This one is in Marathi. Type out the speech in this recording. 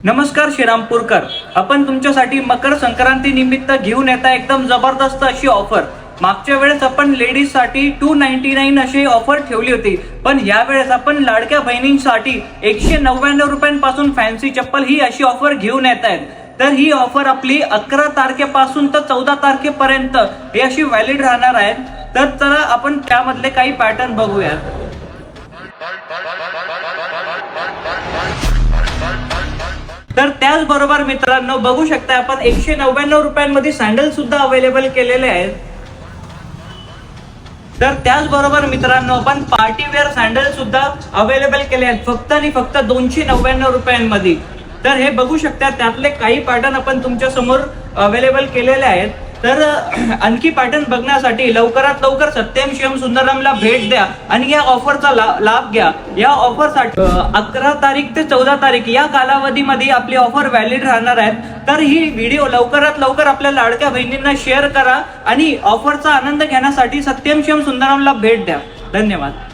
नमस्कार श्रीरामपूरकर, आपण तुमच्यासाठी मकर संक्रांती निमित्त घेऊन येता एकदम जबरदस्त अशी ऑफर। मागच्या वेळेस आपण लेडीज साठी 299 अशी ऑफर ठेवली होती, पण यावेळेस आपण लाडक्या बहिणींसाठी 199 रुपयांपासून फॅन्सी चप्पल ही अशी ऑफर घेऊन येत आहेत। तर ही ऑफर आपली 11 तारखेपासून तर 14 तारखेपर्यंत ही अशी व्हॅलिड राहणार आहे। तर चला आपण त्यामधले काही पॅटर्न बघूया। तर त्याचबरोबर मित्रांनो बघू शकता आपण 199 रुपयांमध्ये सॅन्डल सुद्धा अवेलेबल केलेले आहेत। तर त्याचबरोबर मित्रांनो आपण पार्टी वेअर सॅन्डल सुद्धा अवेलेबल केले आहेत फक्त आणि फक्त 299 रुपयांमध्ये। तर हे बघू शकता त्यातले काही पॅटर्न आपण तुमच्या समोर अवेलेबल केलेले आहेत। तर आणखी पॅटर्न बघण्यासाठी लवकरात लवकर सत्यम शिवम सुंदरमला भेट द्या आणि या ऑफरचा लाभ घ्या। या ऑफरसाठी 11 तारीख ते 14 तारीख या कालावधीमध्ये आपली ऑफर व्हॅलिड राहणार आहे। तर ही व्हिडिओ लवकरात लवकर आपल्या लाडक्या बहिणींना शेअर करा आणि ऑफरचा आनंद घेण्यासाठी सत्यम शिवम सुंदरमला भेट द्या। धन्यवाद।